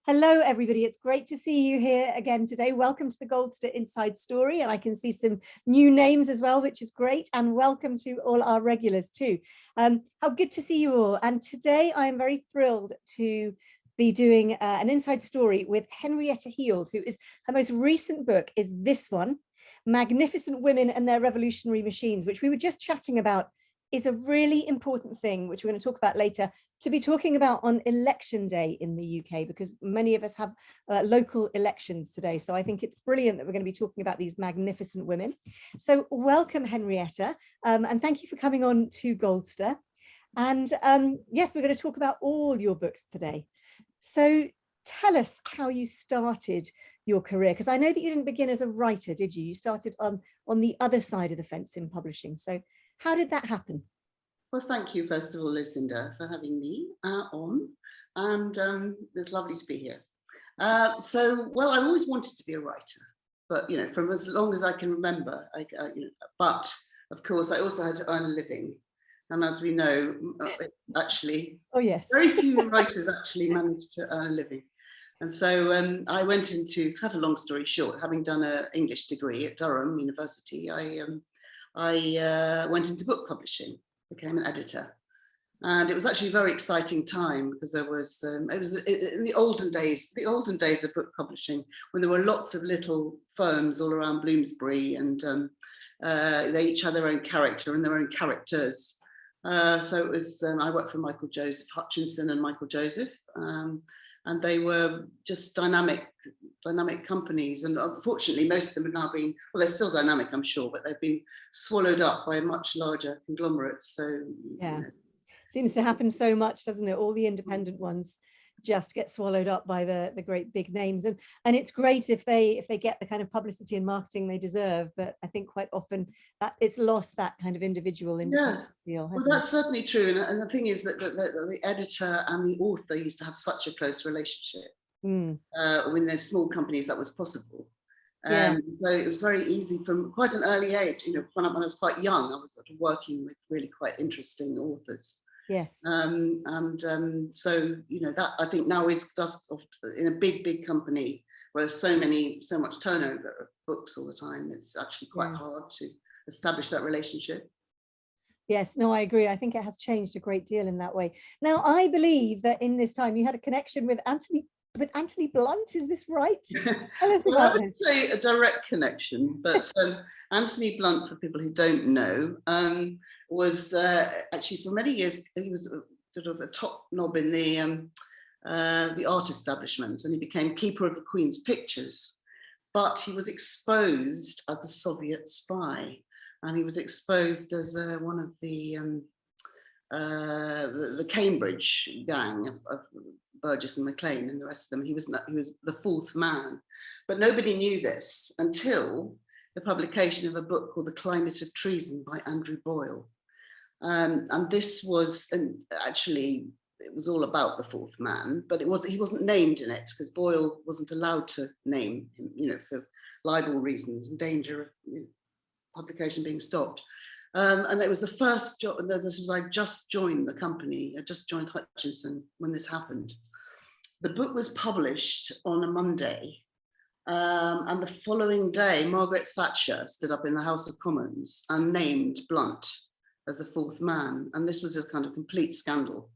Hello, everybody. It's great to see you here again today. Welcome to the Goldster Inside Story. And I can see some new names as well, which is great. And welcome to all our regulars too. How good to see you all. And today I am very thrilled to be doing an inside story with Henrietta Heald, who is her most recent book is this one, Magnificent Women and Their Revolutionary Machines, which we were just chatting about is a really important thing, which we're going to talk about later, to be talking about on election day in the UK, because many of us have local elections today. So I think it's brilliant that we're going to be talking about these magnificent women. So welcome, Henrietta, and thank you for coming on to Goldster. And yes, we're going to talk about all your books today. So tell us how you started your career, because I know that you didn't begin as a writer, did you? You started on the other side of the fence in publishing. So how did that happen? Well, thank you, first of all, Lucinda, for having me on, and it's lovely to be here. Well, I always wanted to be a writer, but, you know, from as long as I can remember, but of course, I also had to earn a living. And as we know, it's actually, oh yes, very few writers actually manage to earn a living. And so I went into, cut a long story short, having done an English degree at Durham University, I went into book publishing, became an editor. And it was actually a very exciting time because there was, it was in the olden days of book publishing, when there were lots of little firms all around Bloomsbury, and they each had their own character and their own characters. So it was, I worked for Michael Joseph Hutchinson and Michael Joseph, and they were just dynamic companies. And unfortunately, most of them have now been, well, they're still dynamic, I'm sure, but they've been swallowed up by much larger conglomerates. So yeah, seems to happen so much, doesn't it? All the independent ones just get swallowed up by the great big names, and it's great if they get the kind of publicity and marketing they deserve, but I think quite often that it's lost that kind of individual independent feel. Well, that's certainly true, and the thing is that the editor and the author used to have such a close relationship. When there's small companies, that was possible. So it was very easy from quite an early age. You know, when I was quite young, I was sort of working with really quite interesting authors. Yes. So, you know, that I think now is just in a big company where there's so much turnover of books all the time. It's actually quite hard to establish that relationship. Yes, no, I agree. I think it has changed a great deal in that way. Now, I believe that in this time you had a connection with Anthony Blunt. Is this right? Tell us well, about I wouldn't say a direct connection, but Anthony Blunt, for people who don't know, was actually for many years he was sort of a top knob in the art establishment, and he became keeper of the Queen's pictures. But he was exposed as a Soviet spy, and he was exposed as one of the Cambridge gang of Burgess and Maclean and the rest of them. He was the fourth man, but nobody knew this until the publication of a book called The Climate of Treason by Andrew Boyle. And this was, and actually it was all about the fourth man, but he wasn't named in it because Boyle wasn't allowed to name him, you know, for libel reasons and danger of publication being stopped. And it was the first job, I just joined the company, I just joined Hutchinson when this happened. The book was published on a Monday, and the following day, Margaret Thatcher stood up in the House of Commons and named Blunt as the fourth man. And this was a kind of complete scandal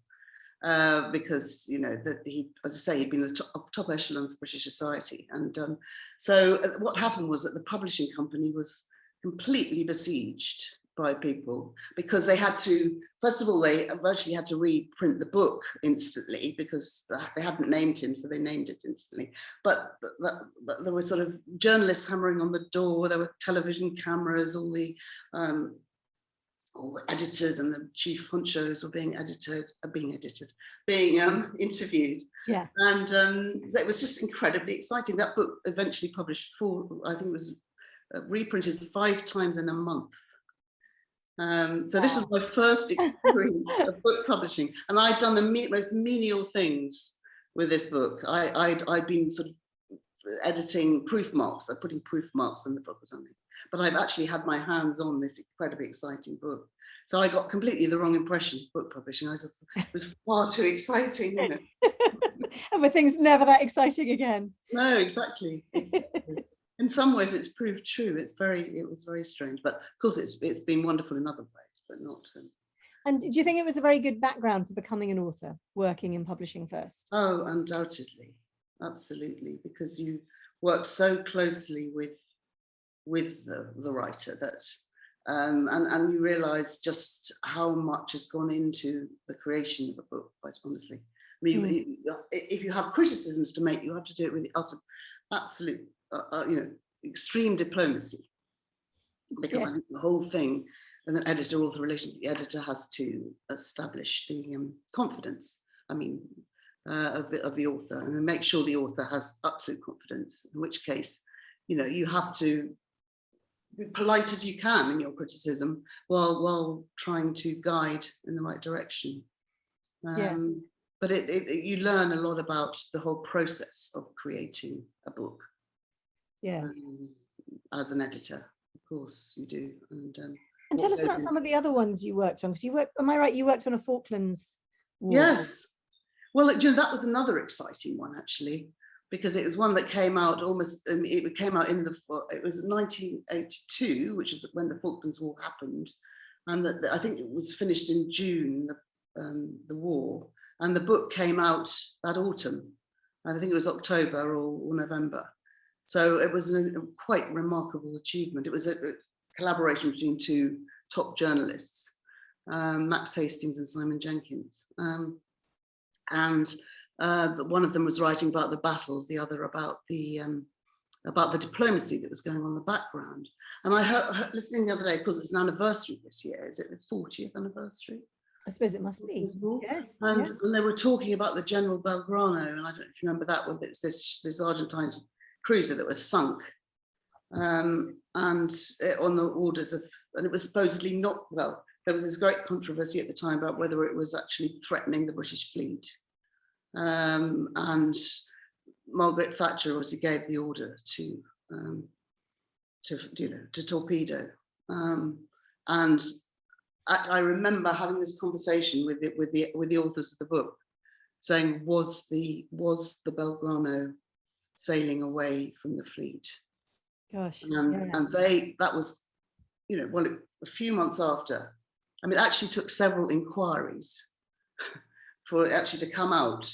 because, you know, that he, as I say, he'd been a top echelons of British society. And so what happened was that the publishing company was completely besieged by people because they had to, first of all, they virtually had to reprint the book instantly because they hadn't named him, so they named it instantly. But there were sort of journalists hammering on the door, there were television cameras, all the editors and the chief honchos were being interviewed. Yeah. And so it was just incredibly exciting. That book eventually published I think it was reprinted 5 times in a month. So this was my first experience of book publishing, and I'd done the most menial things with this book. I'd been sort of editing proof marks, putting proof marks in the book or something, but I've actually had my hands on this incredibly exciting book. So I got completely the wrong impression of book publishing. It was far too exciting, you know. And were things never that exciting again? No, exactly. In some ways, it's proved true. It was very strange, but of course, it's been wonderful in other ways, but not. And do you think it was a very good background for becoming an author, working in publishing first? Oh, undoubtedly, absolutely, because you work so closely with the writer that, and you realise just how much has gone into the creation of a book. Quite honestly, I mean, if you have criticisms to make, you have to do it with the absolute, extreme diplomacy, because I think the whole thing, and an editor-author relationship, the editor has to establish the confidence. I mean, of the author, and make sure the author has absolute confidence. In which case, you have to be polite as you can in your criticism, while trying to guide in the right direction. But you learn a lot about the whole process of creating a book. As an editor, of course, you do. And tell us about some of the other ones you worked on, because am I right, you worked on a Falklands War? Yes. Well, that was another exciting one, actually, because it was one that came out it came out it was 1982, which is when the Falklands War happened. And I think it was finished in June, the war. And the book came out that autumn. I think it was October or November. So it was a quite remarkable achievement. It was a collaboration between two top journalists, Max Hastings and Simon Jenkins. And one of them was writing about the battles, the other about the diplomacy that was going on in the background. And I heard listening the other day, because it's an anniversary this year. Is it the 40th anniversary? I suppose it must be. Yes. And they were talking about the General Belgrano, and I don't know if you remember that one. It was this Argentine cruiser that was sunk, and on the orders of, and it was supposedly not, well, there was this great controversy at the time about whether it was actually threatening the British fleet. And Margaret Thatcher obviously gave the order to torpedo. And I remember having this conversation with the authors of the book, saying, was the Belgrano sailing away from the fleet? Gosh. And that was, a few months after. I mean, it actually took several inquiries for it actually to come out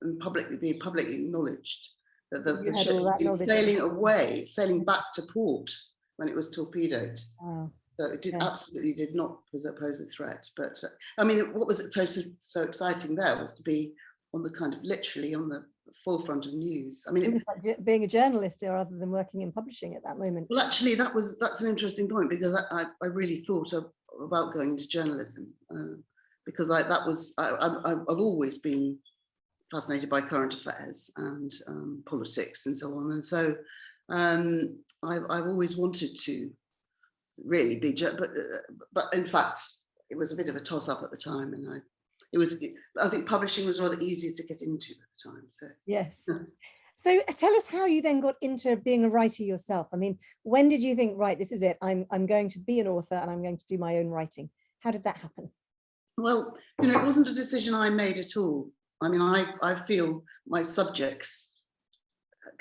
and be publicly acknowledged that the ship was sailing back to port when it was torpedoed. Wow. So it absolutely did not pose a threat. But I mean, what was so exciting there was to be on the kind of literally on the forefront of news. I mean, like being a journalist rather than working in publishing at that moment. Well, actually, that's an interesting point, because I really thought about going into journalism, because I've always been fascinated by current affairs and politics and so on, and so I've always wanted to really be, but in fact it was a bit of a toss-up at the time, and I think publishing was rather easier to get into at the time. So yes. So tell us how you then got into being a writer yourself. I mean, when did you think, right, this is it, I'm going to be an author and I'm going to do my own writing? How did that happen? Well, it wasn't a decision I made at all. I mean, I feel my subjects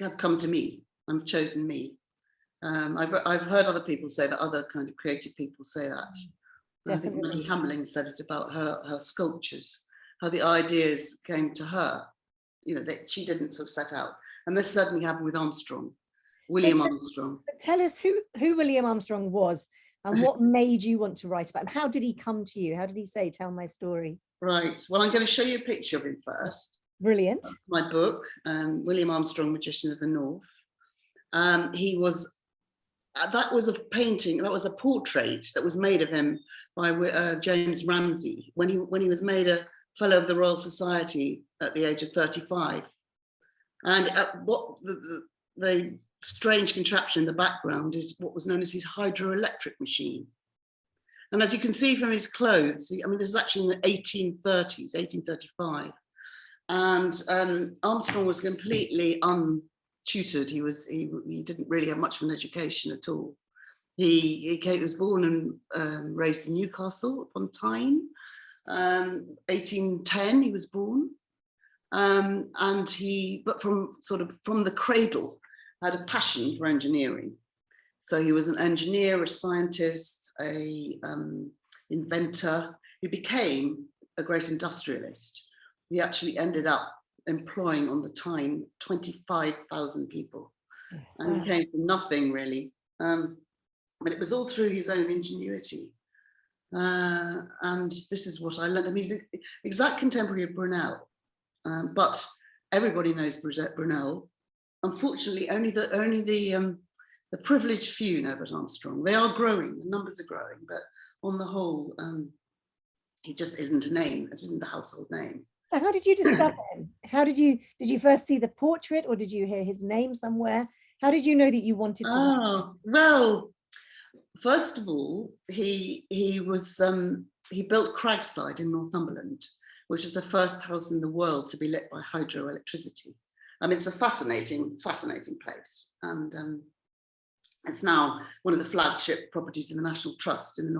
have come to me. I've chosen me. I've heard other people say that, other kind of creative people say that. I think Maggie Hamling said it about her sculptures, how the ideas came to her, that she didn't sort of set out. And this certainly happened with William Armstrong. Tell us who William Armstrong was and what made you want to write about him. How did he come to you? How did he say, tell my story? Right. Well, I'm going to show you a picture of him first. Brilliant. My book, William Armstrong, Magician of the North. He was, that was a painting, that was a portrait that was made of him by James Ramsay when he was made a Fellow of the Royal Society at the age of 35. And what the strange contraption in the background is what was known as his hydroelectric machine. And as you can see from his clothes, I mean, this was actually in the 1830s, 1835. And Armstrong was completely untutored. He didn't really have much of an education at all. He was born and raised in Newcastle upon Tyne. 1810 he was born, And but from the cradle, had a passion for engineering. So he was an engineer, a scientist, a inventor. He became a great industrialist. He actually ended up employing on the time 25,000 people. And he came from nothing really. But it was all through his own ingenuity. And this is what I learned. I mean, he's the exact contemporary of Brunel, but everybody knows Brunel. Unfortunately, only the privileged few know about Armstrong. They are growing, the numbers are growing, but on the whole, he just isn't a name. It isn't a household name. So how did you discover him? How did you first see the portrait, or did you hear his name somewhere? How did you know that you wanted to? Oh, well, first of all, he built Cragside in Northumberland, which is the first house in the world to be lit by hydroelectricity. I mean, it's a fascinating place, and it's now one of the flagship properties of the National Trust in the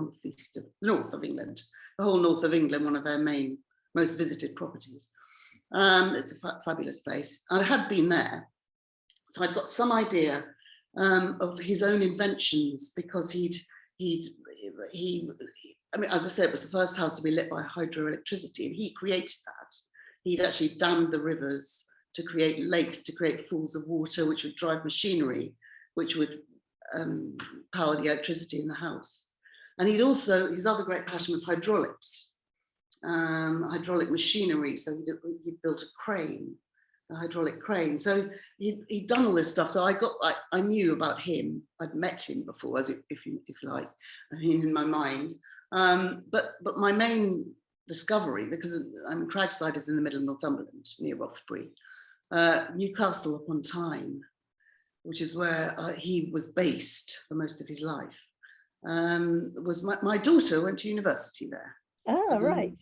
north of England, the whole north of England, one of their most visited properties. It's a fabulous place. I had been there, so I'd got some idea of his own inventions, because I mean, as I said, it was the first house to be lit by hydroelectricity, and he created that. He'd actually dammed the rivers to create lakes, to create falls of water, which would drive machinery, which would power the electricity in the house. And his other great passion was hydraulics, hydraulic machinery. So he built a hydraulic crane. So he'd done all this stuff. So I knew about him. I'd met him before, if you like, I mean, in my mind. But my main discovery, because Cragside is in the middle of Northumberland, near Rothbury, Newcastle upon Tyne, which is where he was based for most of his life, was my daughter went to university there. Oh, right.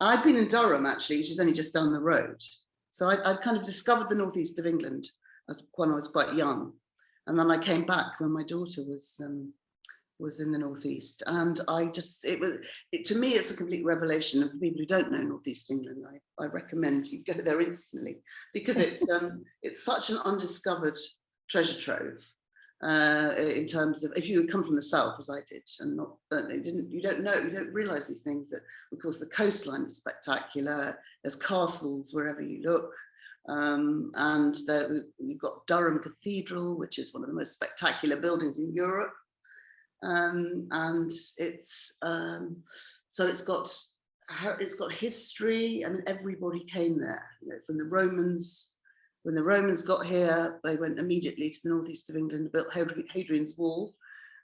I'd been in Durham, actually, which is only just down the road. So I'd kind of discovered the northeast of England when I was quite young. And then I came back when my daughter was in the northeast. And to me, it's a complete revelation. And for people who don't know northeast England, I recommend you go there instantly, because it's such an undiscovered treasure trove. In terms of, if you come from the south, as I did, and you don't realise these things, that of course the coastline is spectacular. There's castles wherever you look, and you've got Durham Cathedral, which is one of the most spectacular buildings in Europe, and it's so it's got history. I mean, everybody came there, from the Romans. When the Romans got here, they went immediately to the northeast of England, built Hadrian's Wall.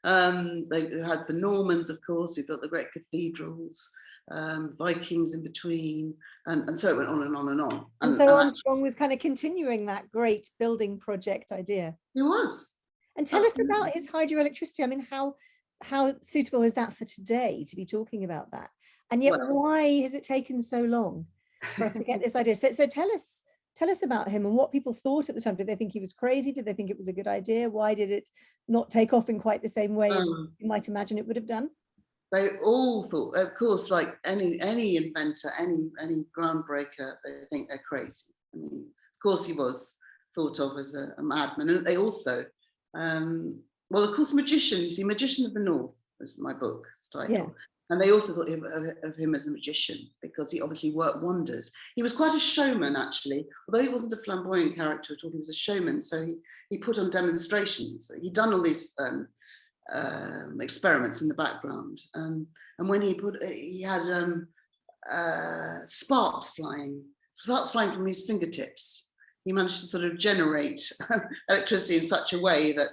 They had the Normans, of course, who built the great cathedrals, Vikings in between, and so it went on and on and on. And so Armstrong was kind of continuing that great building project idea. He was. And tell us about his hydroelectricity. I mean, how suitable is that for today to be talking about that? And yet, why has it taken so long for us to get this idea? So tell us about him and what people thought at the time. Did they think he was crazy? Did they think it was a good idea? Why did it not take off in quite the same way as you might imagine it would have done? They all thought, of course, like any inventor, any groundbreaker, they think they're crazy. I mean, of course, he was thought of as a madman. And they also, well, of course, magician. You see, Magician of the North is my book's title. Yeah. And they also thought of him as a magician, because he obviously worked wonders. He was quite a showman, actually. Although he wasn't a flamboyant character at all, he was a showman. So he put on demonstrations. He'd done all these experiments in the background. And when he had sparks flying from his fingertips. He managed to sort of generate electricity in such a way that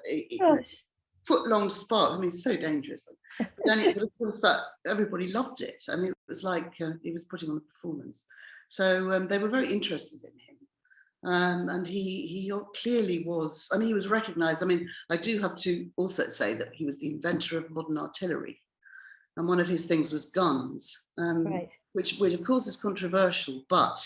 foot-long spark. I mean, it's so dangerous. But of course, that everybody loved it. I mean, it was like he was putting on a performance. So they were very interested in him, and he clearly was. I mean, he was recognised. I mean, I do have to also say that he was the inventor of modern artillery, and one of his things was guns, which of course is controversial, but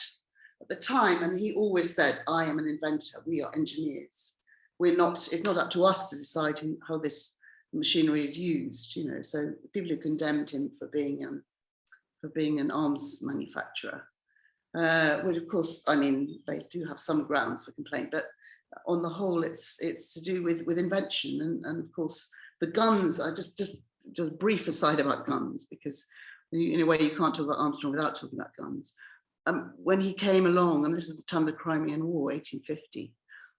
at the time, and he always said, "I am an inventor. We are engineers. We're not. It's not up to us to decide how this machinery is used." So people who condemned him for being an arms manufacturer, which of course, I mean, they do have some grounds for complaint, but on the whole, it's to do with invention, and of course the guns. I just a brief aside about guns, because in a way you can't talk about Armstrong without talking about guns. When he came along, and this is the time of the Crimean War, 1850,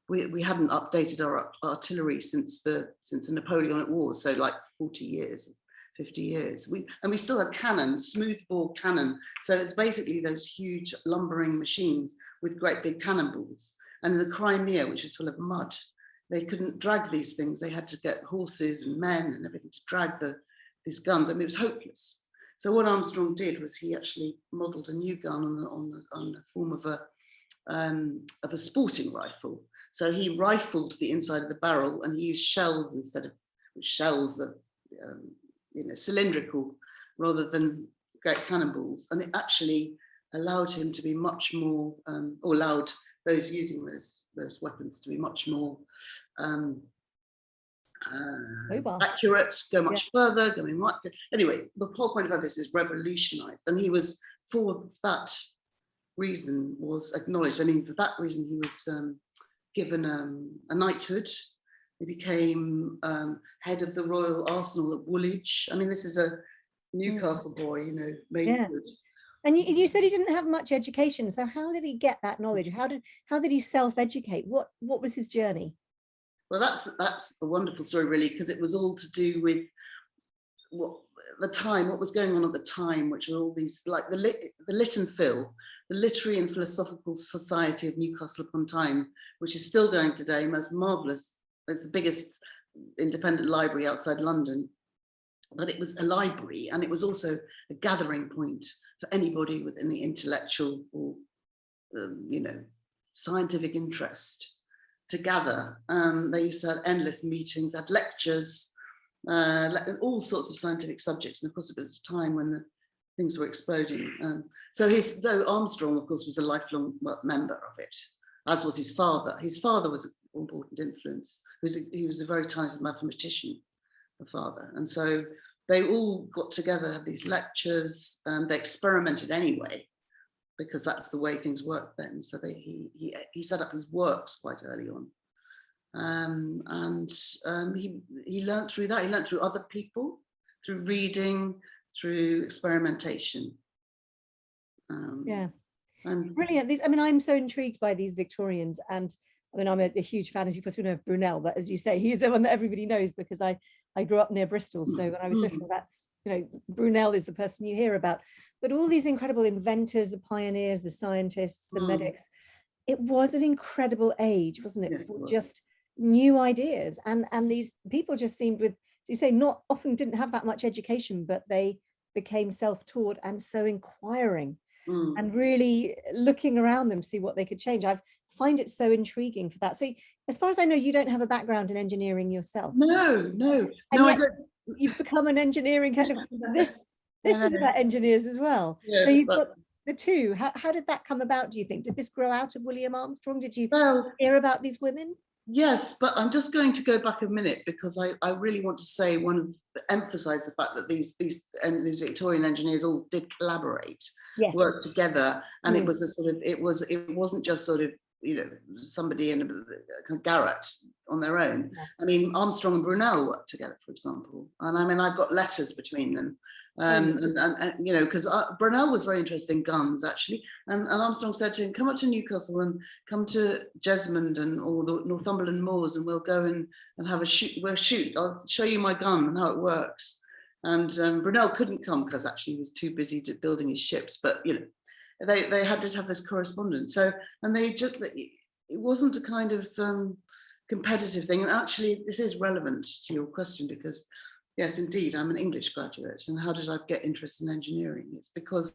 we hadn't updated our artillery since the Napoleonic Wars, so like 40 years, 50 years. We still had cannon, smoothbore cannon. So it's basically those huge lumbering machines with great big cannonballs. And in the Crimea, which is full of mud, they couldn't drag these things. They had to get horses and men and everything to drag these guns. I mean, it was hopeless. So what Armstrong did was he actually modelled a new gun on the form of a sporting rifle. So he rifled the inside of the barrel, and he used shells instead of shells of cylindrical rather than great cannonballs, and it actually allowed him to be much more, or allowed those using those weapons to be much more accurate, go much further, going much. Anyway, the whole point about this is revolutionized, and he was, for that reason, was acknowledged. I mean, for that reason, he was given a knighthood. He became head of the Royal Arsenal at Woolwich. I mean, this is a Newcastle boy, made good. And you said he didn't have much education. So how did he get that knowledge? How did he self-educate? What was his journey? Well, that's a wonderful story, really, because it was all to do with what was going on at the time, which were all these, like the Lit and Phil, the Literary and Philosophical Society of Newcastle upon Tyne, which is still going today, most marvellous. It's the biggest independent library outside London. But it was a library, and it was also a gathering point for anybody with any intellectual or scientific interest to gather. They used to have endless meetings, had lectures, all sorts of scientific subjects. And of course, it was a time when the things were exploding. So Armstrong, of course, was a lifelong member of it, as was his father. His father was an important influence. He was a very talented mathematician, the father. And so they all got together, had these lectures, and they experimented anyway, because that's the way things worked then. So he set up his works quite early on. He learned through that. He learned through other people, through reading, through experimentation. And brilliant. I'm so intrigued by these Victorians, and I mean, I'm a huge fan, as you possibly know, of Brunel, but as you say, he's the one that everybody knows, because I grew up near Bristol. So when I was little, that's, Brunel is the person you hear about. But all these incredible inventors, the pioneers, the scientists, the medics, it was an incredible age, wasn't it? For just new ideas. And these people just seemed, with, as you say, not often didn't have that much education, but they became self-taught and so inquiring and really looking around them to see what they could change. I find it so intriguing for that. So as far as I know, you don't have a background in engineering yourself. No, I don't. You've become an engineering kind of, this is about engineers as well. Yes, so you've got the two. How did that come about, do you think? Did this grow out of William Armstrong? Did you hear about these women? Yes, but I'm just going to go back a minute, because I really want to say emphasize the fact that these Victorian engineers all did collaborate, work together, and it was a sort of, it wasn't just sort of, somebody in a garret on their own. I mean, Armstrong and Brunel worked together, for example, and I mean, I've got letters between them. Because Brunel was very interested in guns, actually, and Armstrong said to him, come up to Newcastle and come to Jesmond and all the Northumberland moors, and we'll go and have a shoot. We'll shoot. I'll show you my gun and how it works. And Brunel couldn't come because actually he was too busy building his ships. But they had to have this correspondence. So, and it wasn't a kind of competitive thing. And actually, this is relevant to your question, because yes, indeed, I'm an English graduate. And how did I get interested in engineering? It's because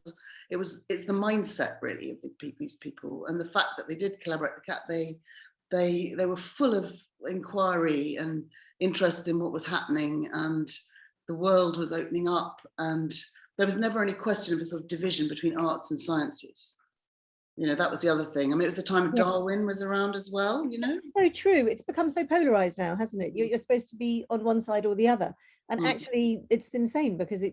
it's the mindset, really, of these people, and the fact that they did collaborate. They were full of inquiry and interest in what was happening, and the world was opening up, and there was never any question of a sort of division between arts and sciences. That was the other thing. I mean, it was the time Darwin was around as well, It's so true. It's become so polarized now, hasn't it? You're supposed to be on one side or the other. And actually, it's insane, because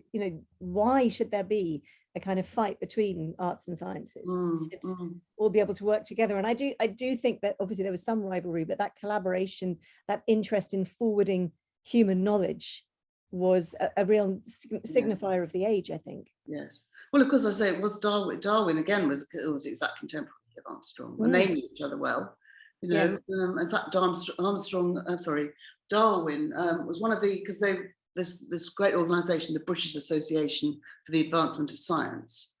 why should there be a kind of fight between arts and sciences. They should mm. all be able to work together. And I do think that obviously there was some rivalry, but that collaboration, that interest in forwarding human knowledge was a real signifier of the age, I think. Yes. Well, of course, I say it was Darwin. Darwin again was the exact contemporary of Armstrong, and they knew each other well. You know, Yes. in fact, Darwin was one of the, because this great organisation, the British Association for the Advancement of Science.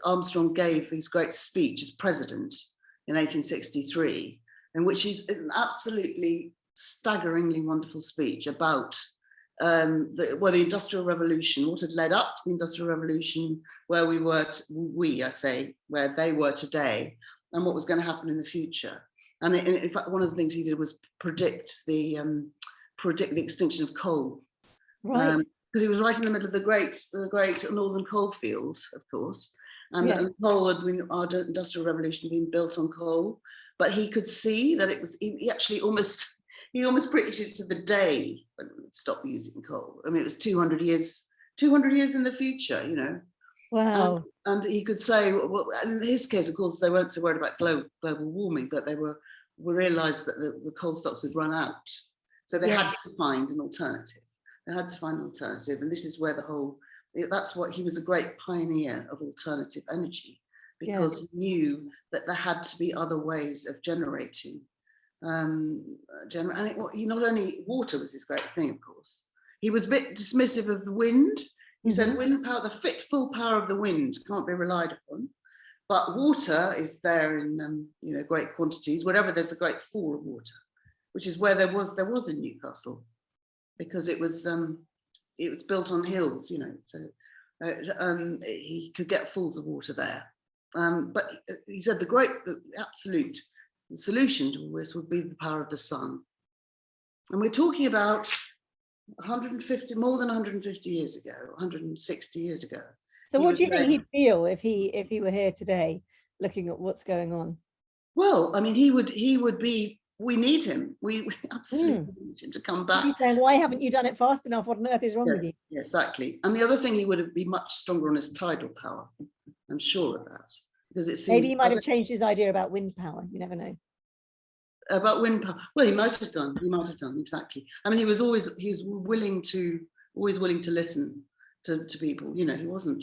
Armstrong gave his great speech as president in 1863, in which he's an absolutely staggeringly wonderful speech about the Industrial Revolution, what had led up to the Industrial Revolution, where we were, where they were today, and what was going to happen in the future. And in fact, one of the things he did was predict the extinction of coal. Right. Because he was right in the middle of the great northern coal field, of course, and coal had been, our Industrial Revolution had been built on coal, but he could see that it was, he actually almost predicted to the day when we would stop using coal. I mean, it was 200 years in the future, you know. Wow. And he could say, well, in his case, of course, they weren't so worried about global warming, but they realised that the coal stocks would run out. So they had to find an alternative. And this is where that's what, he was a great pioneer of alternative energy, because he knew that there had to be other ways of generating. He not only, water was his great thing, of course. He was a bit dismissive of the wind. He said wind power, the full power of the wind can't be relied upon, but water is there in great quantities. Wherever there's a great fall of water, which is where there was in Newcastle, because it was built on hills, you know. So he could get falls of water there. But he said the absolute solution to all this would be the power of the sun. And we're talking about more than 150 years ago, 160 years ago. So what do you think he'd feel if he were here today, looking at what's going on? Well, I mean, he would be, we need him. We absolutely need him to come back. He's saying, why haven't you done it fast enough? What on earth is wrong with you? Yeah, exactly. And the other thing, he would be much stronger on his tidal power. I'm sure of that. Because it seems maybe he might have changed his idea about wind power. You never know. About wind power. Well, he might have done, exactly. I mean, he was willing to listen to people. You know, he wasn't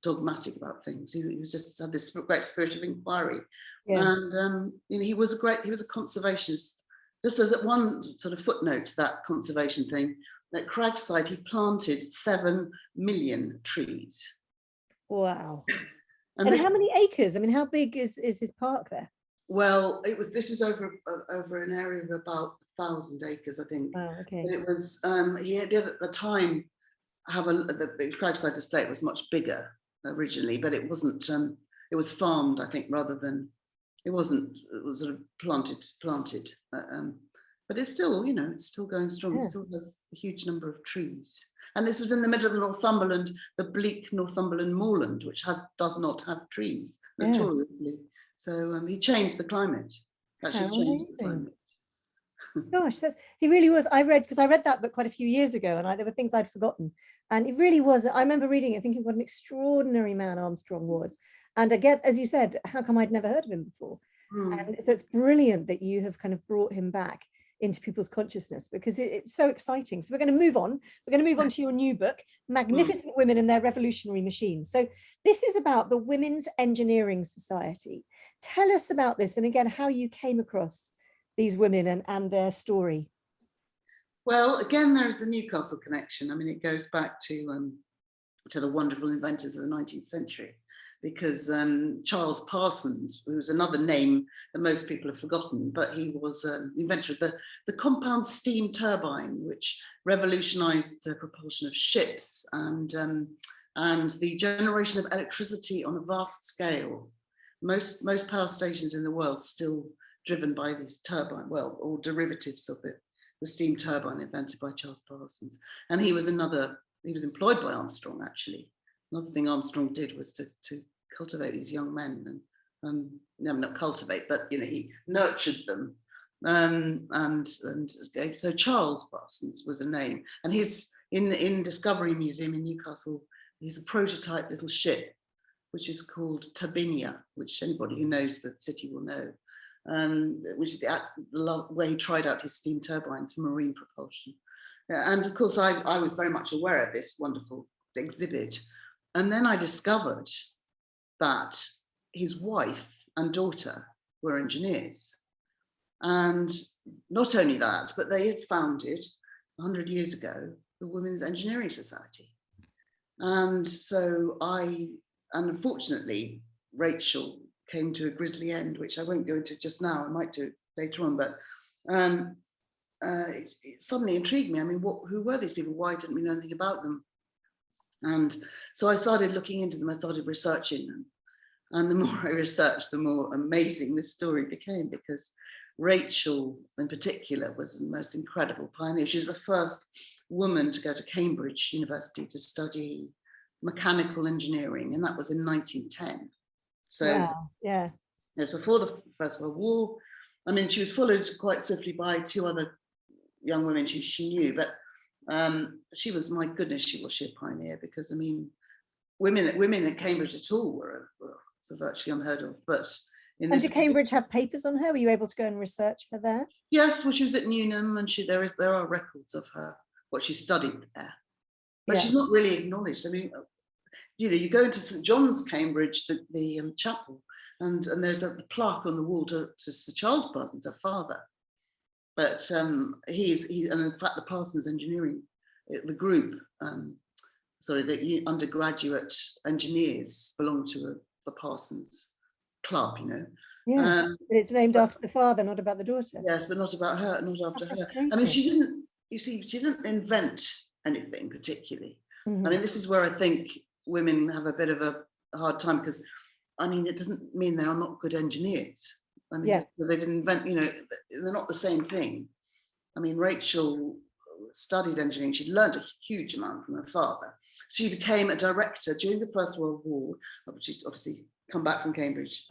dogmatic about things. He was just had this great spirit of inquiry. And he was a conservationist. Just as at one sort of footnote to that conservation thing, at Cragside he planted 7 million trees. Wow. And how many acres? I mean, how big is his park there? Well, this was over an area of about 1,000 acres, I think. Oh, okay. But it was he did at the time have the Cragside estate was much bigger originally, but it wasn't. It was farmed, I think, rather than it was sort of planted. But it's still, you know, it's still going strong. It still has a huge number of trees. And this was in the middle of Northumberland, the bleak Northumberland moorland, which does not have trees notoriously. So he changed the climate. Actually changed the climate. Gosh, he really was. I read that book quite a few years ago, and there were things I'd forgotten. And it really was. I remember reading it, thinking what an extraordinary man Armstrong was. And again, as you said, how come I'd never heard of him before? And so it's brilliant that you have kind of brought him back into people's consciousness, because it's so exciting. So we're going to move on. We're going to move on to your new book, Magnificent Women and Their Revolutionary Machines. So this is about the Women's Engineering Society. Tell us about this, and again, how you came across these women and their story. Well, again, there's the Newcastle connection. I mean, it goes back to the wonderful inventors of the 19th century, because Charles Parsons, who was another name that most people have forgotten, but he was the inventor of the compound steam turbine, which revolutionized the propulsion of ships and the generation of electricity on a vast scale. Most power stations in the world still driven by these turbine, or derivatives of the steam turbine invented by Charles Parsons. And he was employed by Armstrong, actually. Another thing Armstrong did was to cultivate these young men, and not cultivate, but he nurtured them. And so Charles Parsons was a name, and he's in Discovery Museum in Newcastle. he's a prototype little ship, which is called Turbinia, which anybody who knows the city will know, which is the where he tried out his steam turbines for marine propulsion. And of course, I was very much aware of this wonderful exhibit. And then I discovered that his wife and daughter were engineers. And not only that, but they had founded 100 years ago the Women's Engineering Society. And so unfortunately, Rachel came to a grisly end, which I won't go into just now, I might do it later on, but it suddenly intrigued me. I mean, who were these people? Why didn't we know anything about them? And so I started looking into them, I started researching them. And the more I researched, the more amazing this story became, because Rachel in particular was the most incredible pioneer. She's the first woman to go to Cambridge University to study mechanical engineering, and that was in 1910. So wow, yeah, it was before the First World War. I mean, she was followed quite swiftly by two other young women she knew, but she was, my goodness, she was a pioneer, because I mean, women at Cambridge at all were so virtually unheard of. But in and this, did Cambridge have papers on her? Were you able to go and research her there? yes, well, she was at Newnham, and there are records of her, what she studied there, but she's not really acknowledged. I mean, you know, you go into St John's, Cambridge, the chapel, and there's a plaque on the wall to Sir Charles Parsons, her father. But and in fact, the Parsons Engineering, the group, the undergraduate engineers belong to the Parsons club, you know. Yeah, but it's named after the father, not about the daughter. Yes, but not about her, not after her. I mean, she didn't invent anything particularly. I mean, this is where I think women have a bit of a hard time, because I mean, it doesn't mean they are not good engineers. I mean, they didn't invent, you know, they're not the same thing. I mean, Rachel studied engineering. She learned a huge amount from her father. She became a director during the First World War. She's obviously come back from Cambridge.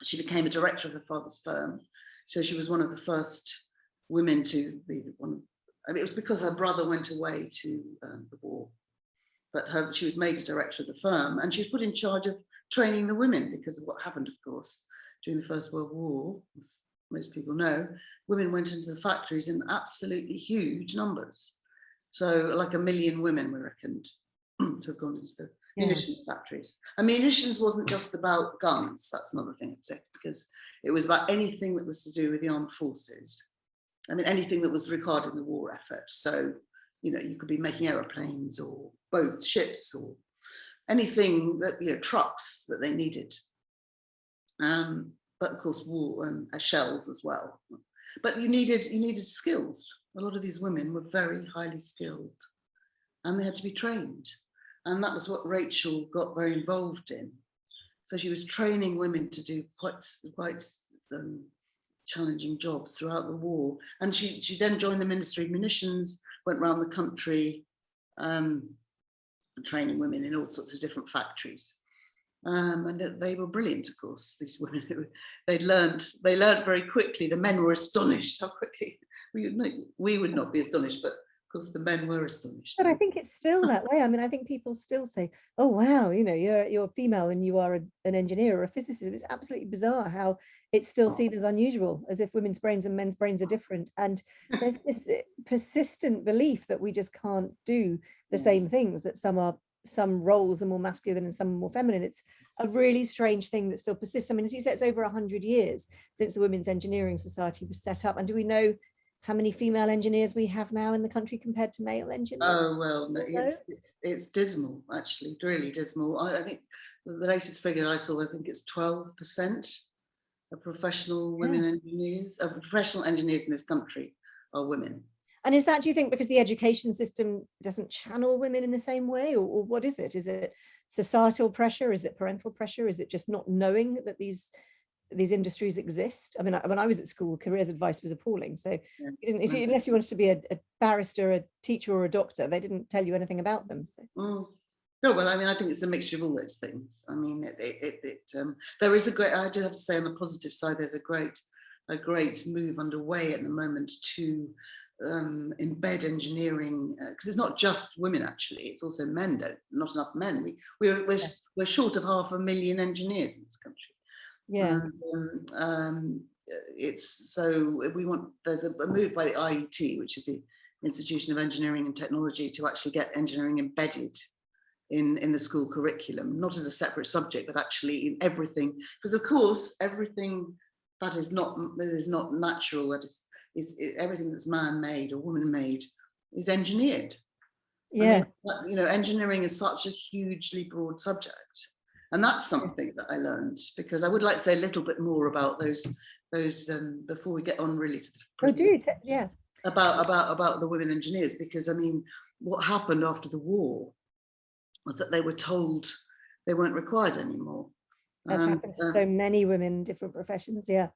She became a director of her father's firm. So she was one of the first women to be one. I mean, it was because her brother went away to the war, but she was made a director of the firm, and she was put in charge of training the women, because of what happened, of course, during the First World War. As most people know, women went into the factories in absolutely huge numbers. So like 1 million women were reckoned to have gone into the munitions factories. And munitions wasn't just about guns, that's another thing I'd say, because it was about anything that was to do with the armed forces. I mean, anything that was required in the war effort. So, you know, you could be making aeroplanes or boats, ships, or anything that, you know, trucks that they needed. But of course, war and shells as well. But you needed skills. A lot of these women were very highly skilled, and they had to be trained. And that was what Rachel got very involved in. So she was training women to do quite challenging jobs throughout the war. And she then joined the Ministry of Munitions, went around the country, training women in all sorts of different factories. And they were brilliant, of course, these women. They learned very quickly. The men were astonished how quickly. We would not be astonished, but of course the men were astonished. But I think it's still that way. I mean, I think people still say, oh, wow, you know, you're female and you are an engineer or a physicist. It's absolutely bizarre how it's still seen as unusual, as if women's brains and men's brains are different. And there's this persistent belief that we just can't do the same things, that some roles are more masculine and some are more feminine. It's a really strange thing that still persists. I mean, as you said, it's over 100 years since the Women's Engineering Society was set up. And do we know how many female engineers we have now in the country compared to male engineers? Oh, well, no, it's dismal, actually, really dismal. I think the latest figure I saw, I think it's 12% of professional women engineers, of professional engineers in this country are women. And is that, do you think, because the education system doesn't channel women in the same way, or what is it? Is it societal pressure? Is it parental pressure? Is it just not knowing that these industries exist? I mean, when I was at school, careers advice was appalling. So unless you wanted to be a barrister, a teacher, or a doctor, they didn't tell you anything about them. So. No, well, I mean, I think it's a mixture of all those things. I mean, there is a great, I do have to say, on the positive side, there's a great move underway at the moment to embed engineering, because it's not just women, actually, it's also men. Not enough men. We're short of 500,000 engineers in this country. Yeah. It's so there's a move by the IET, which is the Institution of Engineering and Technology, to actually get engineering embedded in the school curriculum, not as a separate subject, but actually in everything, because of course everything that is not natural, that is everything that's man-made or woman-made is engineered. Yeah. I mean, engineering is such a hugely broad subject, and that's something that I learned, because I would like to say a little bit more about those before we get on really to the Yeah. About the women engineers, because I mean, what happened after the war was that they were told they weren't required anymore. That's happened to so many women in different professions. Yeah.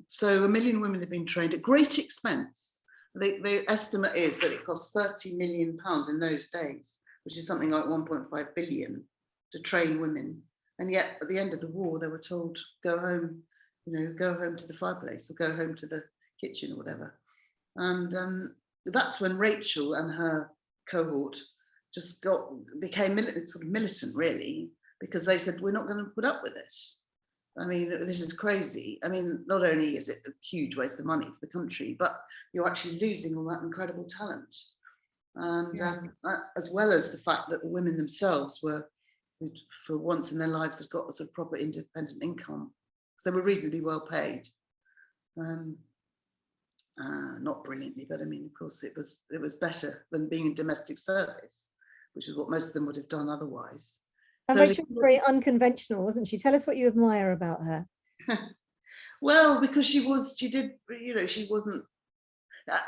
So 1 million women have been trained at great expense. The estimate is that it cost £30 million in those days, which is something like 1.5 billion, to train women. And yet at the end of the war, they were told, go home, go home to the fireplace, or go home to the kitchen, or whatever. And that's when Rachel and her cohort just became sort of militant, really, because they said, we're not going to put up with this. I mean, this is crazy. I mean, not only is it a huge waste of money for the country, but you're actually losing all that incredible talent. And as well as the fact that the women themselves were, for once in their lives, had got a sort of proper independent income, because they were reasonably well paid. Not brilliantly, but I mean, of course, it was better than being in domestic service, which is what most of them would have done otherwise. And Rachel was very unconventional, wasn't she? Tell us what you admire about her. Well, because she wasn't,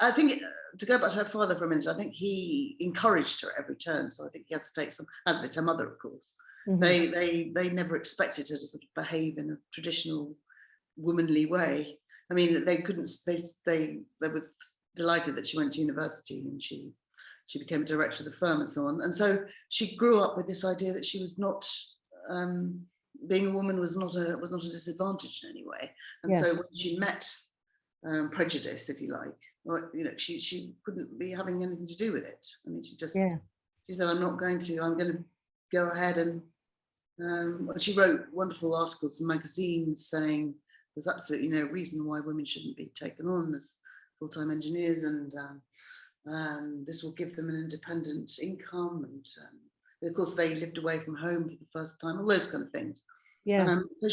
I think, to go back to her father for a minute, I think he encouraged her at every turn. So I think he has to take some, as did her mother, of course. Mm-hmm. They never expected her to sort of behave in a traditional womanly way. I mean, they were delighted that she went to university, and she became director of the firm and so on. And so she grew up with this idea that she was not, being a woman was not a disadvantage in any way. And so when she met prejudice, if you like, or, she couldn't be having anything to do with it. I mean, she said, I'm going to go ahead and, she wrote wonderful articles in magazines saying there's absolutely no reason why women shouldn't be taken on as full-time engineers, and this will give them an independent income, and of course they lived away from home for the first time, all those kind of things. So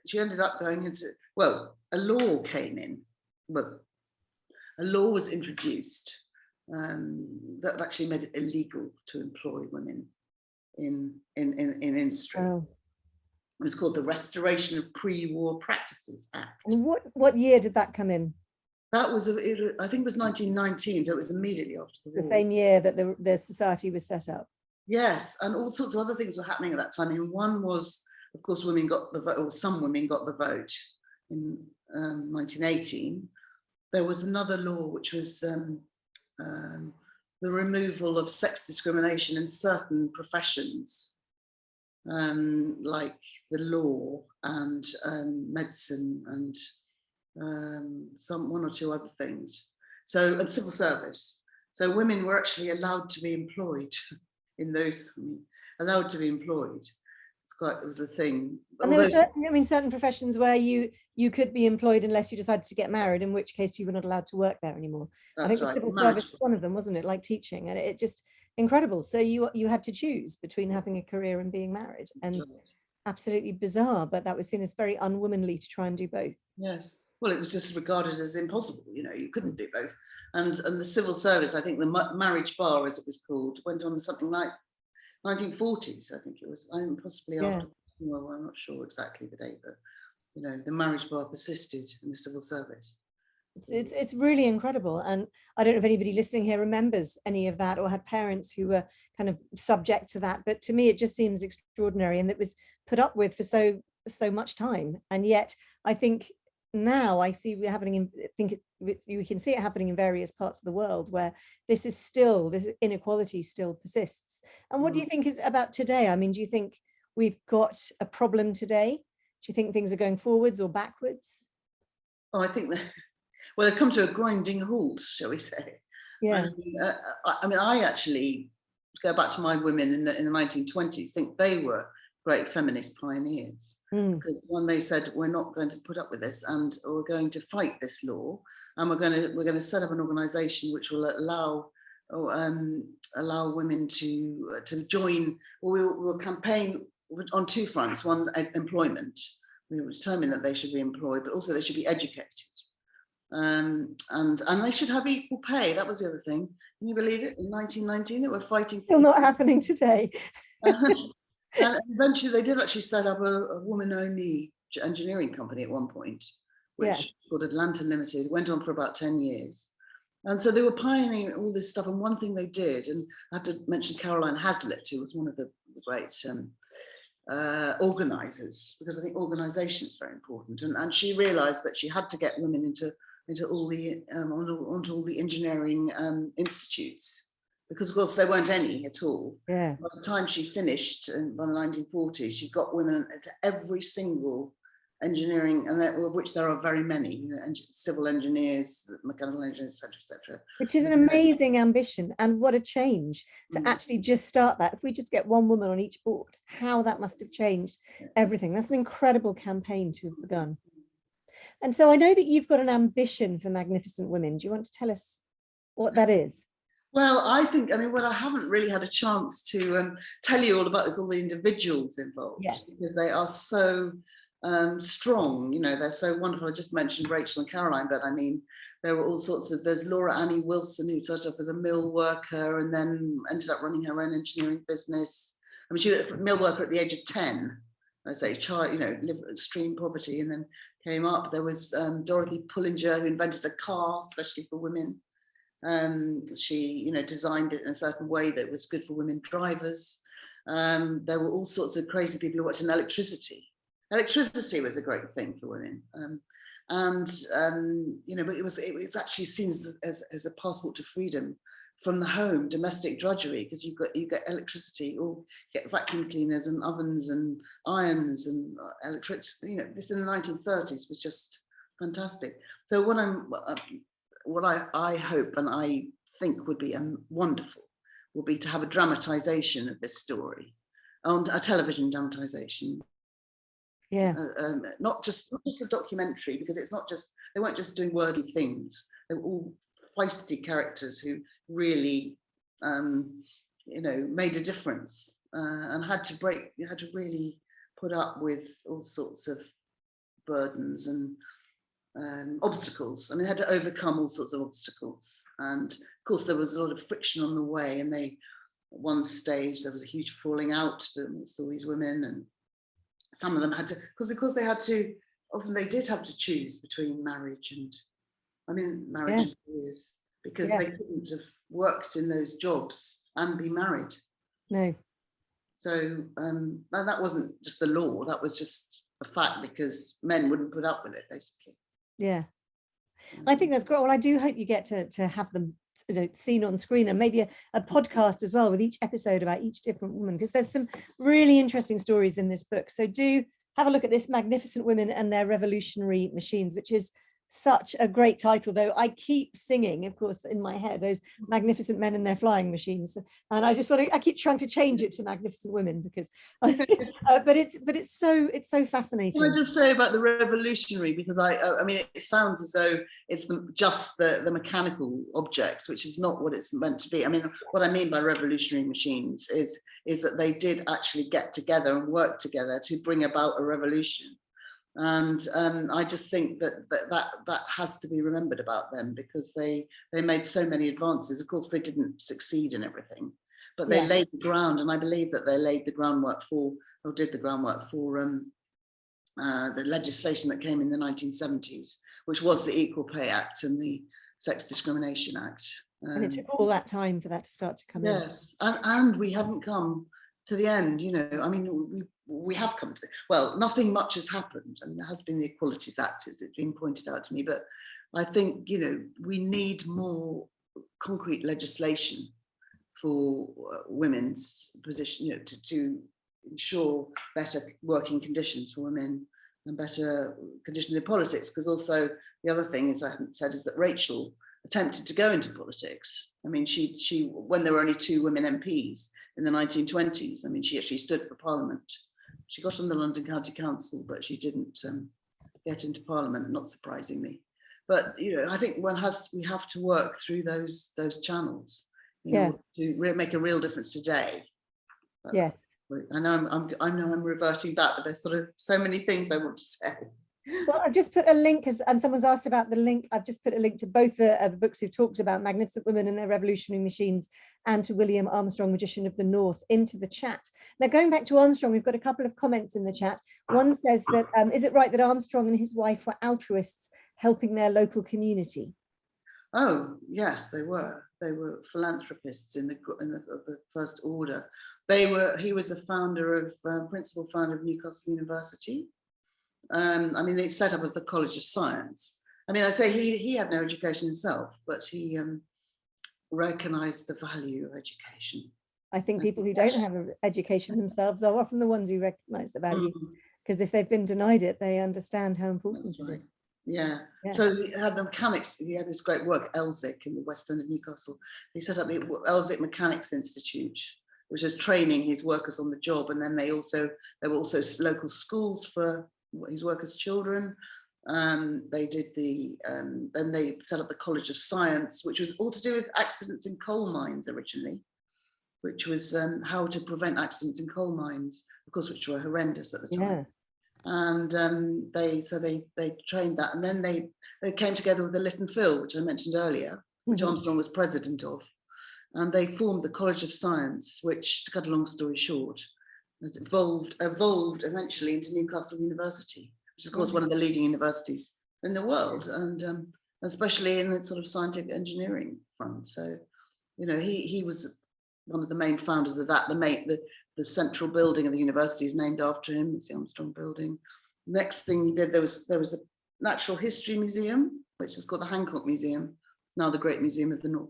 she ended up going into, a law came in, a law was introduced that actually made it illegal to employ women in industry. It was called the Restoration of Pre-War Practices Act. And what year did that come in? That was, I think it was 1919, so it was immediately after the war. The same year that the society was set up. Yes, and all sorts of other things were happening at that time. And one was, of course, women got the vote, or some women got the vote in 1918. There was another law, which was the removal of sex discrimination in certain professions, like the law and medicine and one or two other things. So, and civil service. So women were actually allowed to be employed in those, allowed to be employed. It was a thing. And there were certain professions where you could be employed unless you decided to get married, in which case you were not allowed to work there anymore. I think the civil service was one of them, wasn't it? Like teaching, and it just incredible. So you had to choose between having a career and being married, and absolutely bizarre, but that was seen as very unwomanly to try and do both. Yes. Well, it was just regarded as impossible. You couldn't do both. And the civil service, I think the marriage bar, as it was called, went on something like 1940s, I think it was. Possibly after the war, I'm not sure exactly the date, but the marriage bar persisted in the civil service. It's really incredible, and I don't know if anybody listening here remembers any of that or had parents who were kind of subject to that, but to me it just seems extraordinary, and it was put up with for so much time. And yet I think now I see we're happening you can see it happening in various parts of the world where this inequality still persists. And what do you think is about today? I mean, do you think we've got a problem today? Do you think things are going forwards or backwards? Oh, I think that well, they've come to a grinding halt, shall we say. Yeah. I mean, I actually go back to my women in the 1920s, think they were great feminist pioneers, because when they said, we're not going to put up with this, and we're going to fight this law, and we're going to set up an organisation which will allow women to join. We'll campaign on two fronts. One's employment. We will determine that they should be employed, but also they should be educated. And they should have equal pay. That was the other thing. Can you believe it? In 1919, they were fighting. Still not happening today. And eventually, they did actually set up a woman-only engineering company at one point, which called Atlanta Limited. Went on for about 10 years. And so they were pioneering all this stuff. And one thing they did, and I have to mention Caroline Hazlitt, who was one of the great organisers, because I think organisation is very important. And she realised that she had to get women into all the onto all the engineering institutes, because of course there weren't any at all. Yeah. By the time she finished by the 1940s, she got women into every single engineering, and of which there are very many, you know, civil engineers, mechanical engineers, etc. Which is an amazing ambition, and what a change to actually just start that. If we just get one woman on each board, how that must have changed everything. That's an incredible campaign to have begun. And so I know that you've got an ambition for Magnificent Women. Do you want to tell us what that is? Well, I think, I mean, what I haven't really had a chance to tell you all about is all the individuals involved. Yes. Because they are so strong, you know, they're so wonderful. I just mentioned Rachel and Caroline, but I mean, there were all sorts of, there's Laura Annie Wilson, who started off as a mill worker and then ended up running her own engineering business. I mean, she was a mill worker at the age of 10. I say, child, you know, lived extreme poverty, and then came up. There was Dorothy Pullinger, who invented a car, especially for women. She, you know, designed it in a certain way that was good for women drivers. There were all sorts of crazy people who worked in electricity. Electricity was a great thing for women, you know, but it was actually seen as a passport to freedom from the home, domestic drudgery, because you get electricity, or you get vacuum cleaners and ovens and irons and electricity. You know, this in the 1930s was just fantastic. So what I hope and I think would be wonderful will be to have a dramatization of this story, on a television dramatization. Yeah. Not just a documentary, because it's not just, they weren't just doing wordy things. They were all feisty characters who really, you know, made a difference, and had to really put up with all sorts of burdens and obstacles. I mean, they had to overcome all sorts of obstacles, and of course there was a lot of friction on the way. And at one stage there was a huge falling out amongst all these women, and some of them had to, because they had to, often they did have to choose between marriage and and careers, because they couldn't have worked in those jobs and be married. No. So that wasn't just the law, that was just a fact, because men wouldn't put up with it, basically. Yeah. I think that's great. Well, I do hope you get to have them, you know, seen on screen, and maybe a podcast as well with each episode about each different woman, because there's some really interesting stories in this book. So do have a look at this, Magnificent Women and Their Revolutionary Machines, which is such a great title, though I keep singing, of course, in my head, those magnificent men and their flying machines, and I keep trying to change it to Magnificent Women, because but it's so fascinating. Can I just say about the revolutionary, because I mean, it sounds as though it's just the mechanical objects, which is not what it's meant to be. I mean, what I mean by revolutionary machines is that they did actually get together and work together to bring about a revolution. And I just think that has to be remembered about them, because they made so many advances. Of course, they didn't succeed in everything, but they laid the ground, and I believe that they laid the groundwork for, or did the groundwork for, the legislation that came in the 1970s, which was the Equal Pay Act and the Sex Discrimination Act. And it took all that time for that to start to come in. Yes, and we haven't come to the end, you know. I mean, we have come to, well, nothing much has happened, and there has been the Equalities Act, as it's been pointed out to me, but I think, you know, we need more concrete legislation for women's position, you know, to ensure better working conditions for women, and better conditions in politics. Because also the other thing is I haven't said is that Rachel attempted to go into politics. I mean, she when there were only 2 women MPs in the 1920s, I mean, she actually stood for Parliament. She got on the London County Council, but she didn't get into Parliament, not surprisingly. But I think we have to work through those channels in order to make a real difference today. Yes. I know I'm reverting back, but there's sort of so many things I want to say. Well, I've just put a link, as someone's asked about the link. I've just put a link to both the books we've talked about, Magnificent Women and Their Revolutionary Machines, and to William Armstrong, Magician of the North, into the chat. Now, going back to Armstrong, we've got a couple of comments in the chat. One says that, is it right that Armstrong and his wife were altruists helping their local community? Oh, yes, they were. They were philanthropists in the first order. He was a principal founder of Newcastle University. I mean, they set up as the College of Science. I mean, I say he had no education himself, but he recognized the value of education. I think people who don't have an education themselves are often the ones who recognize the value, because if they've been denied it, they understand how important it is. Yeah. So he had the mechanics. He had this great work, Elsic, in the West End of Newcastle. He set up the Elsic Mechanics Institute, which was training his workers on the job. And then there were also local schools for his workers' children. They did then they set up the College of Science, which was all to do with accidents in coal mines originally, which was how to prevent accidents in coal mines, of course, which were horrendous at the time. Yeah. And they trained that, and then they came together with the Lytton Phil, which I mentioned earlier, which Armstrong was president of, and they formed the College of Science, which, to cut a long story short, has evolved eventually into Newcastle University, which is of course one of the leading universities in the world, and especially in the sort of scientific engineering front. So he was one of the main founders of that. The central building of the university is named after him. It's the Armstrong Building. Next thing he did, there was a natural history museum, which is called the Hancock Museum. It's now the Great Museum of the North,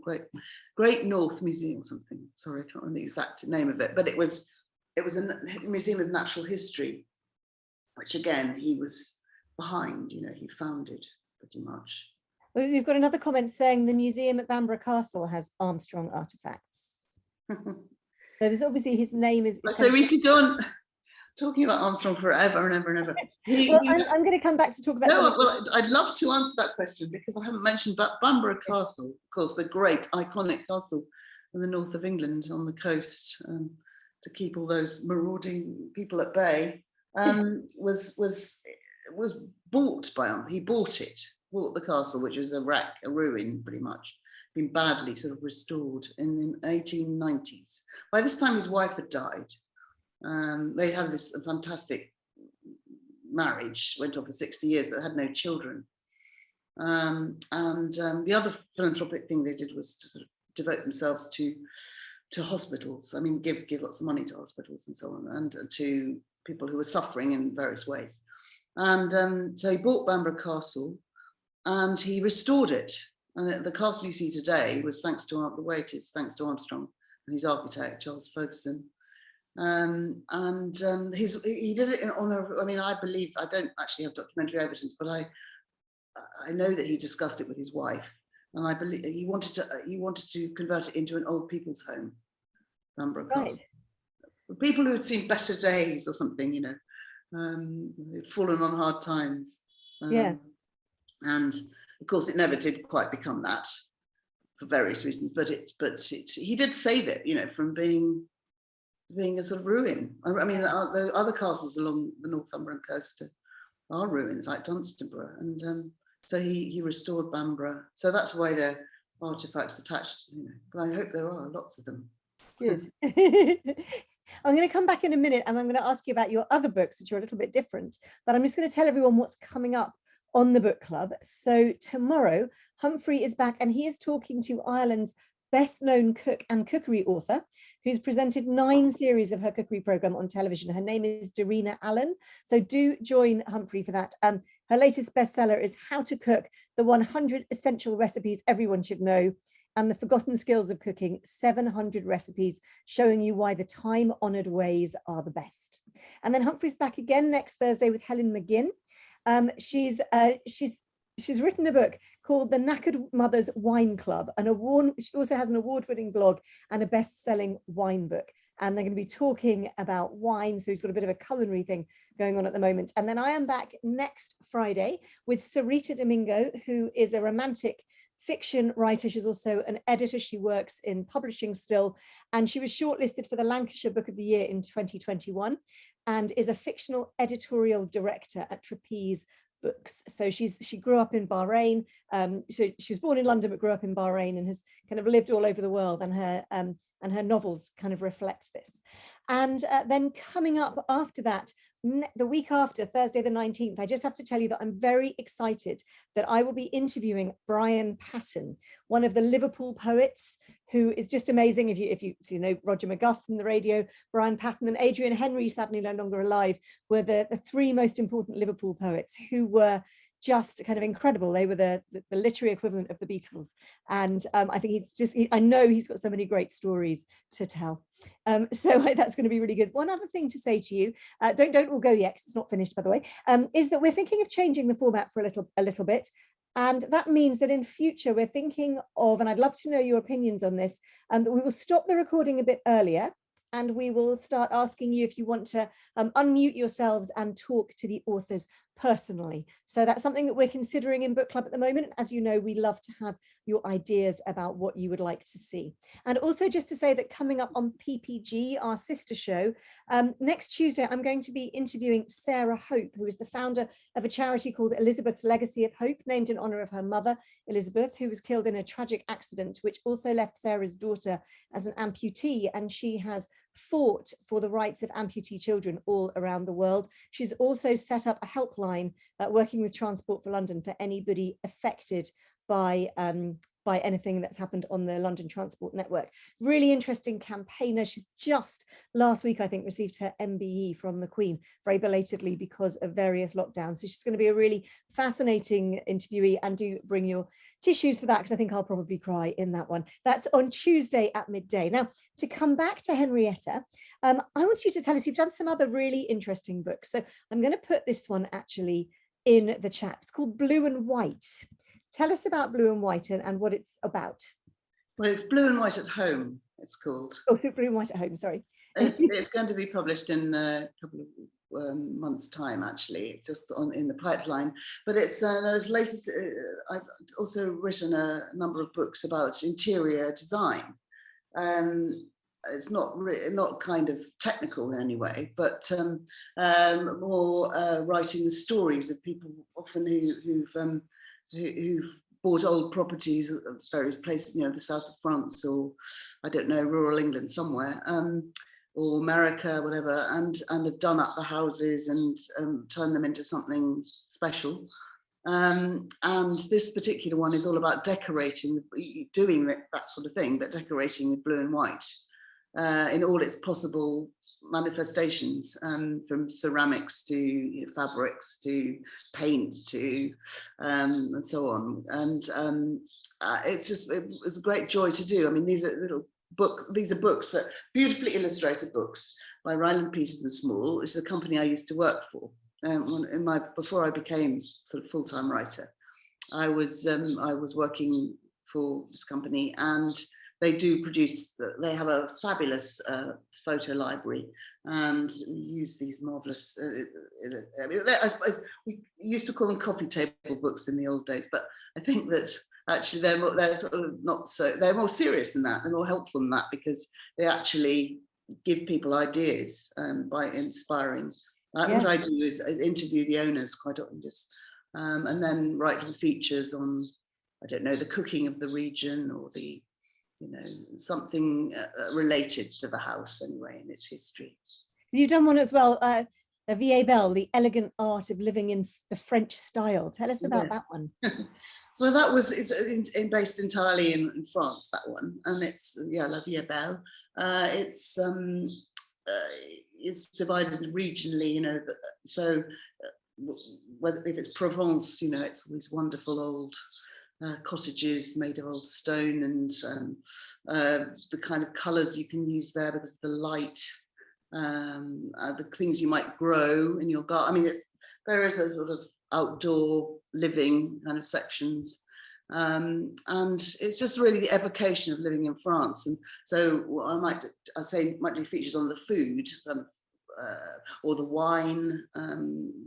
Great North Museum, something. Sorry, I can't remember the exact name of it, but it was a museum of natural history, which again he was behind. He founded pretty much. Well, we've got another comment saying the museum at Bamborough Castle has Armstrong artifacts. So there's obviously his name is. So we could go on talking about Armstrong forever and ever and ever. I'm going to come back to talk about. No, well, I'd love to answer that question because I haven't mentioned Bamborough Castle, of course, the great iconic castle in the north of England on the coast, to keep all those marauding people at bay. Was bought by him. He bought the castle, which was a ruin pretty much. Been badly sort of restored in the 1890s. By this time, his wife had died. They had this fantastic marriage, went on for 60 years, but had no children. The other philanthropic thing they did was to sort of devote themselves to hospitals. I mean, give lots of money to hospitals and so on, and to people who were suffering in various ways. And so he bought Bamborough Castle, and he restored it. And the castle you see today was thanks to Armstrong and his architect, Charles Ferguson. He did it in honor. I mean, I believe, I don't actually have documentary evidence, but I know that he discussed it with his wife, and I believe he wanted to convert it into an old people's home, Bamborough Castle. People who had seen better days or something, who'd fallen on hard times. And of course, it never did quite become that for various reasons, but he did save it, from being a sort of ruin. I mean, the other castles along the Northumberland coast are ruins, like Dunstanburgh, and so he restored Bamborough. So that's why there are artifacts attached, but I hope there are lots of them. Good. I'm going to come back in a minute and I'm going to ask you about your other books, which are a little bit different, but I'm just going to tell everyone what's coming up on the book club. So tomorrow, Humphrey is back and he is talking to Ireland's best known cook and cookery author, who's presented 9 series of her cookery program on television. Her name is Darina Allen. So do join Humphrey for that. Her latest bestseller is How to Cook, the 100 Essential Recipes Everyone Should Know, and the Forgotten Skills of Cooking, 700 recipes showing you why the time-honored ways are the best. And then Humphrey's back again next Thursday with Helen McGinn. She's written a book called The Knackered Mother's Wine Club, she also has an award-winning blog and a best-selling wine book. And they're going to be talking about wine. So he's got a bit of a culinary thing going on at the moment. And then I am back next Friday with Sarita Domingo, who is a romantic fiction writer. She's also an editor. She works in publishing still. And she was shortlisted for the Lancashire Book of the Year in 2021 and is a fictional editorial director at Trapeze Books. So she grew up in Bahrain. So she was born in London, but grew up in Bahrain and has kind of lived all over the world. And her novels kind of reflect this. And then coming up after that, the week after, Thursday the 19th, I just have to tell you that I'm very excited that I will be interviewing Brian Patten, one of the Liverpool poets, who is just amazing. If you know Roger McGuff from the radio, Brian Patten and Adrian Henry, sadly no longer alive, were the three most important Liverpool poets who were just kind of incredible. They were the literary equivalent of the Beatles. And I think I know he's got so many great stories to tell. So that's going to be really good. One other thing to say to you, don't all go yet, because it's not finished, by the way, is that we're thinking of changing the format for a little bit. And that means that in future, we're thinking of, and I'd love to know your opinions on this, that we will stop the recording a bit earlier. And we will start asking you if you want to unmute yourselves and talk to the authors personally. So that's something that we're considering in book club at the moment. As you know, we love to have your ideas about what you would like to see. And also just to say that coming up on PPG, our sister show, next Tuesday, I'm going to be interviewing Sarah Hope, who is the founder of a charity called Elizabeth's Legacy of Hope, named in honor of her mother, Elizabeth, who was killed in a tragic accident, which also left Sarah's daughter as an amputee. And she has fought for the rights of amputee children all around the world. She's also set up a helpline working with Transport for London for anybody affected by anything that's happened on the London Transport Network. Really interesting campaigner. She's just last week, I think, received her MBE from the Queen very belatedly because of various lockdowns. So she's going to be a really fascinating interviewee, and do bring your tissues for that, because I think I'll probably cry in that one. That's on Tuesday at midday. Now, to come back to Henrietta, I want you to tell us, you've done some other really interesting books. So I'm going to put this one actually in the chat. It's called Blue and White. Tell us about Blue and White and what it's about. Well, it's Blue and White at Home, it's called. Oh, so Blue and White at Home, sorry. It's going to be published in a couple of months' time, actually. It's just in the pipeline. But it's as latest. I've also written a number of books about interior design. It's not kind of technical in any way, but more writing the stories of people often who've bought old properties at various places, the south of France, or I don't know, rural England somewhere, or America, whatever, and have done up the houses and turned them into something special. And this particular one is all about decorating, doing that sort of thing, but decorating with blue and white in all its possible manifestations, from ceramics to fabrics to paint to and so on. And it was a great joy to do. I mean, these are books that beautifully illustrated books by Ryland Peters and Small, which is a company I used to work for. Before I became sort of full-time writer, I was working for this company, and they do produce. They have a fabulous photo library, and we use these marvelous. I suppose we used to call them coffee table books in the old days, but I think that actually they're sort of not so. They're more serious than that. They're more helpful than that, because they actually give people ideas by inspiring. What I do is interview the owners quite often, just and then write little features on, I don't know, the cooking of the region, or the, something related to the house anyway in its history. You've done one as well, a V.A. Bell, The Elegant Art of Living in the French Style. Tell us about that one. Well, it's based entirely in France, that one, and it's La Vie Belle. It's divided regionally, so whether if it's Provence, it's all these wonderful old cottages made of old stone, and the kind of colours you can use there because of the light, the things you might grow in your garden. I mean, there is a sort of outdoor living kind of sections. And it's just really the evocation of living in France. And so what I say might do features on the food, kind of, or the wine.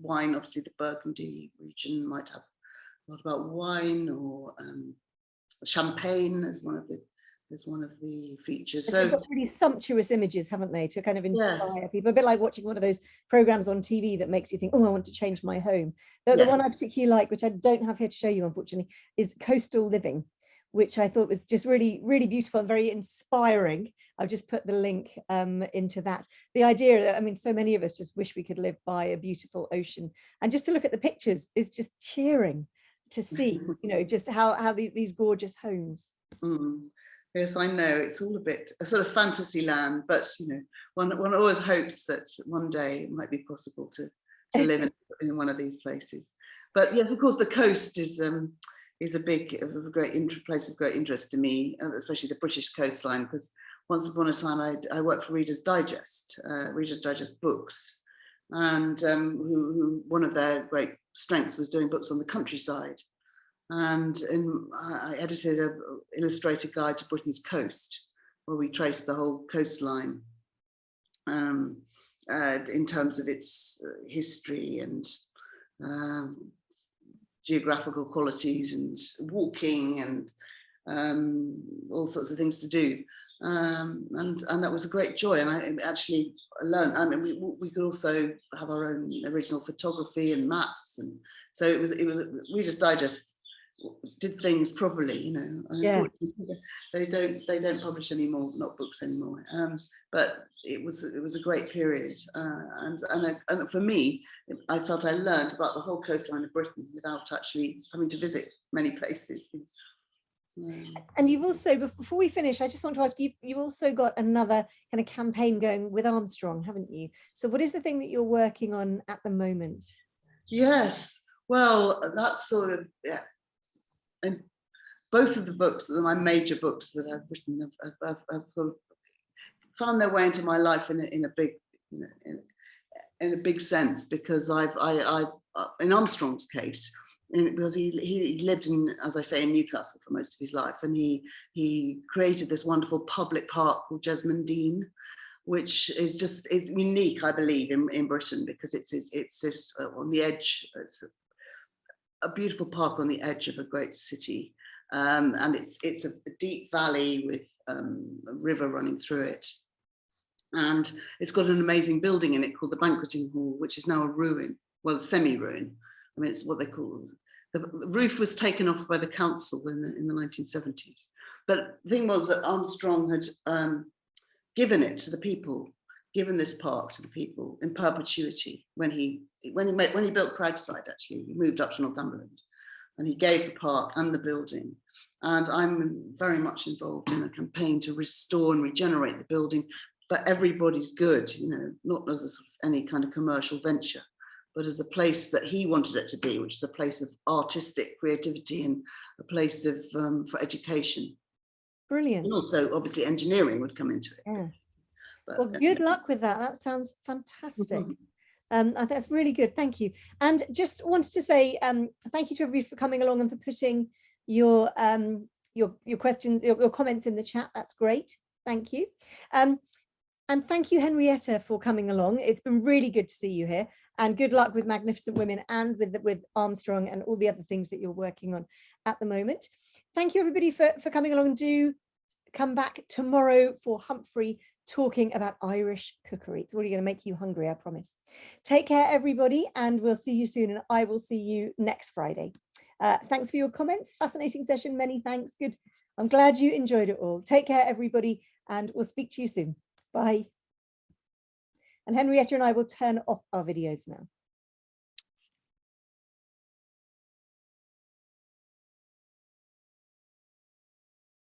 Wine, obviously the Burgundy region might have a lot about wine, or champagne as one of the features. So they've got really sumptuous images, haven't they, to kind of inspire people, a bit like watching one of those programs on TV that makes you think, oh, I want to change my home. The one I particularly like, which I don't have here to show you unfortunately, is Coastal Living, which I thought was just really, really beautiful and very inspiring. I've just put the link into that. The idea that, I mean, so many of us just wish we could live by a beautiful ocean, and just to look at the pictures is just cheering to see, you know, just how these gorgeous homes. Yes, I know it's all a sort of fantasy land, but you know, one always hopes that one day it might be possible to live in one of these places. But yes, of course, the coast is a great place of great interest to me, especially the British coastline, because once upon a time I worked for Reader's Digest books, and who one of their great strengths was doing books on the countryside. And I edited an illustrated guide to Britain's coast, where we traced the whole coastline in terms of its history and geographical qualities and walking and all sorts of things to do. And that was a great joy. And I actually learned, I mean, we could also have our own original photography and maps. And so it was Reader's Digest did things properly, you know. They don't publish anymore, not books anymore. But it was a great period, and for me, I felt I learned about the whole coastline of Britain without actually having to visit many places. And you've also, before we finish, I just want to ask you, you've also got another kind of campaign going with Armstrong, haven't you? So what is the thing that you're working on at the moment? Yes, well, that's sort of, and both of the books, my major books that I've written, have sort of found their way into my life in a big, you know, in a big sense, because I've in Armstrong's case, because he lived in, as I say, in Newcastle for most of his life, and he created this wonderful public park called Jesmond, which is unique, I believe, in Britain, because it's this on the edge. It's a beautiful park on the edge of a great city, and it's a deep valley with a river running through it, and it's got an amazing building in it called the Banqueting Hall, which is now a ruin, well, a semi-ruin. I mean, it's what they call, the roof was taken off by the council in the 1970s. But the thing was that Armstrong had given it to the people, given this park to the people in perpetuity when he built Cragside. Actually, he moved up to Northumberland, and he gave the park and the building. And I'm very much involved in a campaign to restore and regenerate the building for everybody's good, you know, not as a sort of any kind of commercial venture, but as a place that he wanted it to be, which is a place of artistic creativity and a place of for education. Brilliant. And also, obviously, engineering would come into it. Yeah. But, well, good luck with that. That sounds fantastic. I think that's really good. Thank you. And just wanted to say thank you to everybody for coming along and for putting your questions, your comments in the chat. That's great. Thank you. And thank you, Henrietta, for coming along. It's been really good to see you here, and good luck with Magnificent Women and with Armstrong and all the other things that you're working on at the moment. Thank you, everybody, for coming along, and do come back tomorrow for Humphrey talking about Irish cookery. It's really going to make you hungry, I promise. Take care, everybody, and we'll see you soon, and I will see you next Friday. Thanks for your comments. Fascinating session. Many thanks. Good. I'm glad you enjoyed it all. Take care, everybody, and we'll speak to you soon. Bye. And Henrietta and I will turn off our videos now.